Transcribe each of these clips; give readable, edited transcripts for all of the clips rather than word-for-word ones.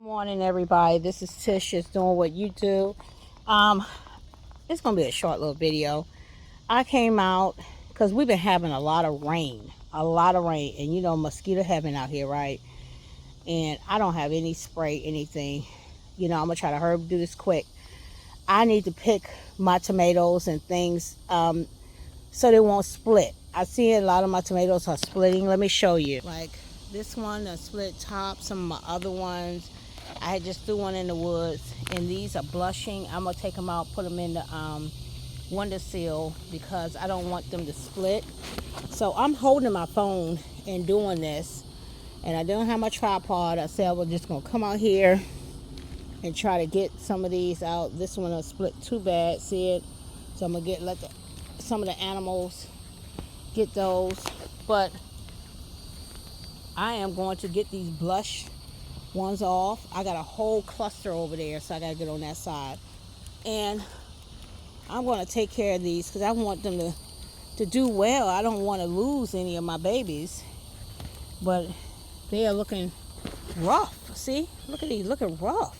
Morning, everybody. This is Tish, just doing what you do. um it's gonna be a short little video. I came out because we've been having a lot of rain, and mosquito heaven out here, right? And I don't have any spray, anything. I'm gonna try to hurry do this quick. I need to pick my tomatoes and things, so they won't split. I see a lot of my tomatoes are splitting. Let me show you. Like this one, a split top. Some of my other ones, I had just threw one in the woods, and these are blushing. I'm gonna take them out, put them in the windowsill because I don't want them to split. So I'm holding my phone and doing this, and I don't have my tripod. I said I was just gonna come out here and try to get some of these out. This one will split too bad. See it? So I'm gonna some of the animals get those, but I am going to get these blush ones off. I got a whole cluster over there, so I gotta get on that side, and I'm going to take care of these because I want them to do well. I don't want to lose any of my babies, but they are looking rough. See, look at these, looking rough.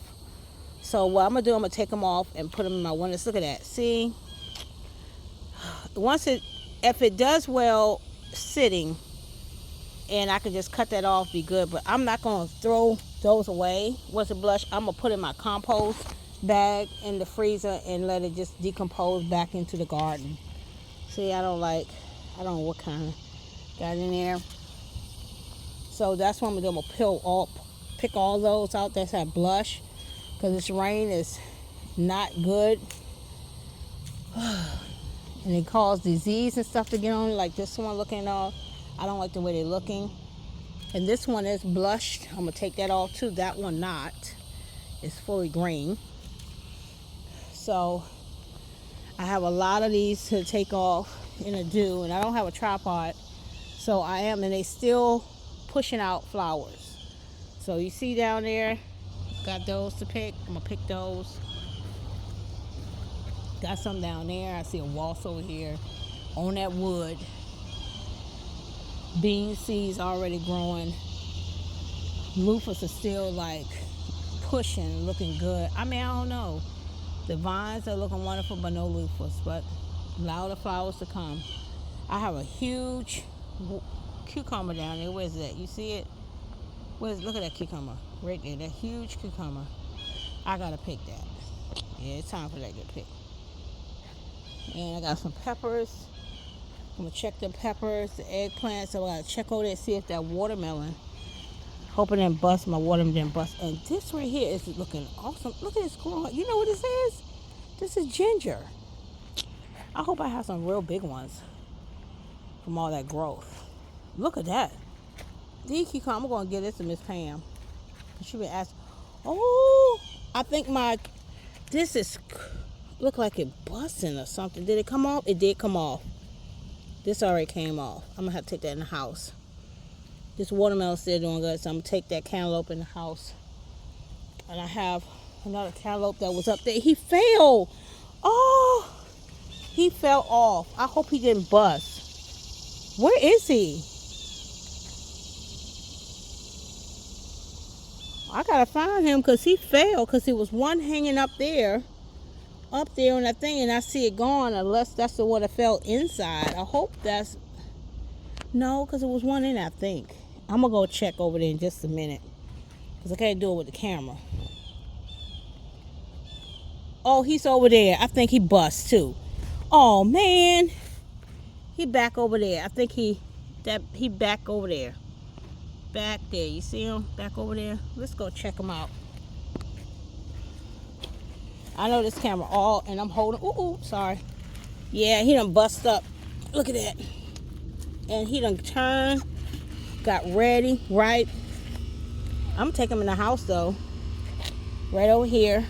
So what I'm gonna do, I'm gonna take them off and put them in my windows. Look at that. See, if it does well sitting, and I can just cut that off, be good. But I'm not gonna throw those away. Once it blush, I'm gonna put in my compost bag in the freezer and let it just decompose back into the garden. See, I don't know what kind of got in there. So that's what I'm gonna do. I'm gonna pick all those out that's that blush, because this rain is not good. And it causes disease and stuff to get on, like this one looking off. I don't like the way they're looking. And this one is blushed. I'm gonna take that off too. That one not. It's fully green. So I have a lot of these to take off in a do, and I don't have a tripod. So and they still pushing out flowers. So you see down there, got those to pick. I'm gonna pick those. Got some down there. I see a waltz over here on that wood. Bean seeds already growing. Loofahs are still like pushing, looking good. I mean, I don't know. The vines are looking wonderful, but no loofahs. But allow the flowers to come. I have a huge cucumber down there. Where's that? You see it? Look at that cucumber right there. That huge cucumber. I gotta pick that. Yeah, it's time for that to get picked. And I got some peppers. I'm gonna check the peppers, the eggplants. So I gotta check over there, see if that watermelon. Hoping it didn't bust. My watermelon didn't bust. And this right here is looking awesome. Look at this growing. You know what this is? This is ginger. I hope I have some real big ones from all that growth. Look at that. These cucumbers, I'm gonna give this to Miss Pam. She been asking. Oh, I think this is look like it busting or something. Did it come off? It did come off. This already came off. I'm gonna have to take that in the house. This watermelon's still doing good, so I'm gonna take that cantaloupe in the house. And I have another cantaloupe that was up there. He fell. Oh, he fell off. I hope he didn't bust. Where is he? I gotta find him because he fell, because there was one hanging up there on that thing, and I see it gone, unless that's the one that fell inside. I hope that's no, because it was one in, I think. I'm gonna go check over there in just a minute, because I can't do it with the camera. Oh, he's over there. I think he bust too. Oh man, he back over there. I think he back over there. Back there, you see him back over there? Let's go check him out. I know this camera and I'm holding. Ooh, sorry. Yeah, he done bust up. Look at that. And he done turned, got ready, right? I'm gonna take him in the house though. Right over here.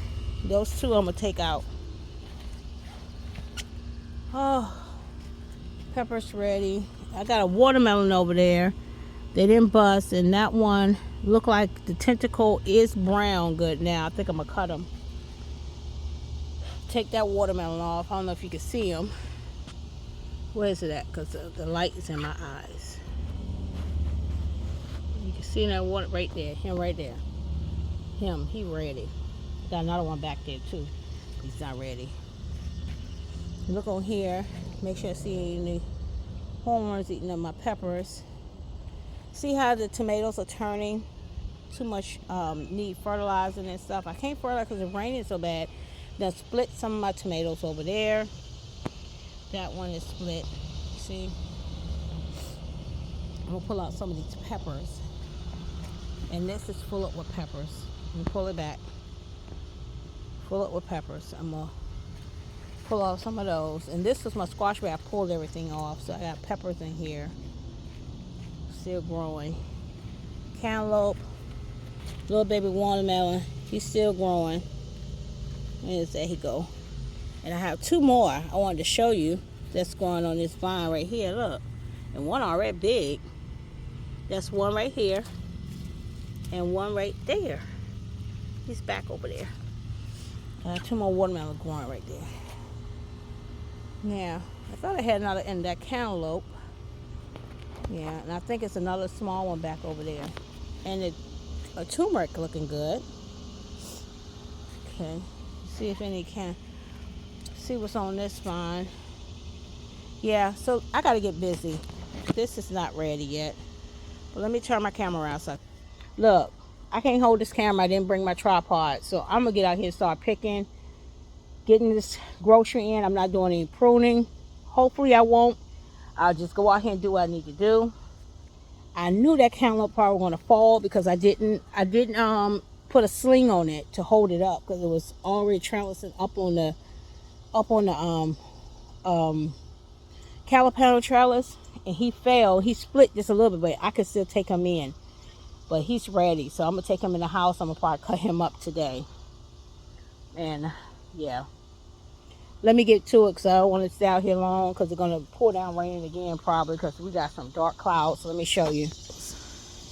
Those two I'm gonna take out. Oh, pepper's ready. I got a watermelon over there. They didn't bust, and that one looked like the tentacle is brown good now. I think I'm gonna cut them. Take that watermelon off. I don't know if you can see him. Where is it at? Because the light is in my eyes. You can see that water right there. Him right there. him, he ready. Got another one back there too. He's not ready. Look on here. Make sure I see any hornworms eating up my peppers. See how the tomatoes are turning? Too much need fertilizing and stuff. I can't fertilize because it's raining so bad. Then split some of my tomatoes over there. That one is split. See? I'm gonna pull out some of these peppers. And this is full up with peppers. I'm gonna pull it back. Full up with peppers. I'm gonna pull out some of those. And this is my squash where I pulled everything off. So I got peppers in here. Still growing. Cantaloupe. Little baby watermelon. He's still growing. And there he go. And I have two more I wanted to show you that's growing on this vine right here. Look. And one already big. That's one right here. And one right there. He's back over there. Two more watermelon growing right there. Now, I thought I had another in that cantaloupe. Yeah, and I think it's another small one back over there. And a turmeric looking good. Okay, see if any can see what's on this vine. Yeah, so I gotta get busy. This is not ready yet. But let me turn my camera around. So, look, I can't hold this camera. I didn't bring my tripod. So I'm gonna get out here and start picking, getting this grocery in. I'm not doing any pruning. Hopefully I won't. I'll just go out here and do what I need to do. I knew that cantaloupe probably was gonna fall because I didn't put a sling on it to hold it up because it was already trellising up on the Calipano trellis, and he fell. He split just a little bit, but I could still take him in. But he's ready, so I'm gonna take him in the house. I'm gonna probably cut him up today. And yeah, let me get to it because I don't want to stay out here long because it's gonna pour down raining again probably because we got some dark clouds. So let me show you.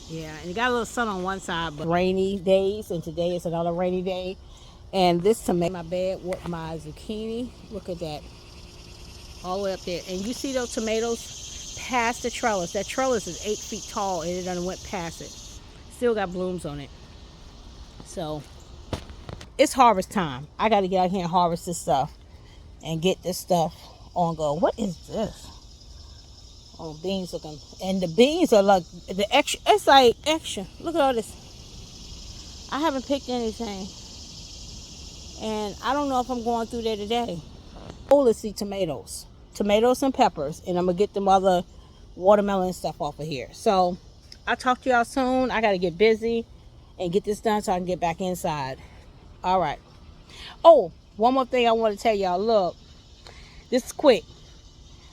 Yeah, and you got a little sun on one side, but rainy days, and today is another rainy day. And this tomato, my bed with my zucchini. Look at that, all the way up there. And you see those tomatoes past the trellis? That trellis is 8 feet tall, and it done went past it. Still got blooms on it. So it's harvest time. I got to get out here and harvest this stuff and get this stuff on go. What is this? Oh, beans looking, and the beans are like the extra. It's like extra. Look at all this. I haven't picked anything, and I don't know if I'm going through there today. Oh, let's see, tomatoes and peppers, and I'm gonna get them other watermelon stuff off of here. So I'll talk to y'all soon. I gotta get busy and get this done so I can get back inside. All right. Oh, one more thing I want to tell y'all. Look, this is quick.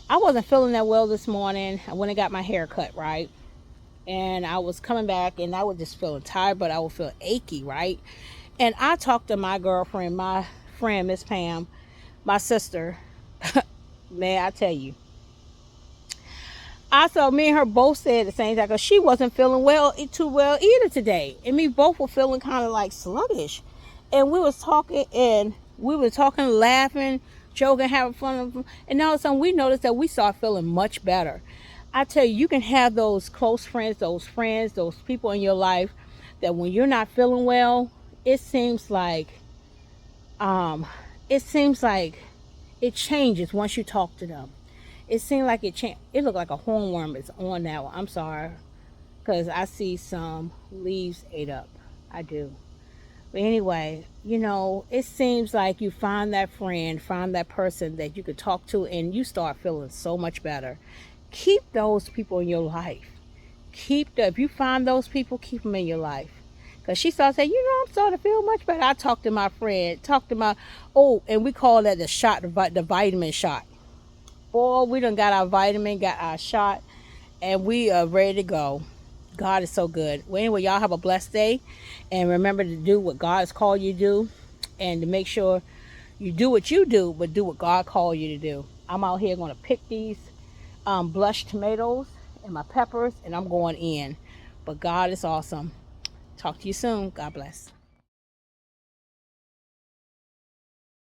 I wasn't feeling that well this morning. I went and got my hair cut, right? And I was coming back and I was just feeling tired, but I would feel achy, right? And I talked to my girlfriend, my friend, Miss Pam, my sister. Man, I tell you. I saw me and her both said the same thing because she wasn't feeling too well either today. And we both were feeling kind of like sluggish. And we was talking laughing, joking, having fun. And all of a sudden we noticed that we started feeling much better. I tell you, you can have those close friends, those people in your life that when you're not feeling well, it seems like it changes once you talk to them. It seemed like it changed. It looked like a hornworm is on that one. I'm sorry, because I see some leaves ate up. I do. But anyway, you know, it seems like you find that friend, find that person that you could talk to, and you start feeling so much better. Keep those people in your life. If you find those people, keep them in your life. Because she started saying, I'm starting to feel much better. I talked to my friend, and we call that the shot, the vitamin shot. Boy, we done got our vitamin, got our shot, and we are ready to go. God is so good. Well, anyway, y'all have a blessed day. And remember to do what God has called you to do. And to make sure you do what you do, but do what God called you to do. I'm out here going to pick these blush tomatoes and my peppers, and I'm going in. But God is awesome. Talk to you soon. God bless.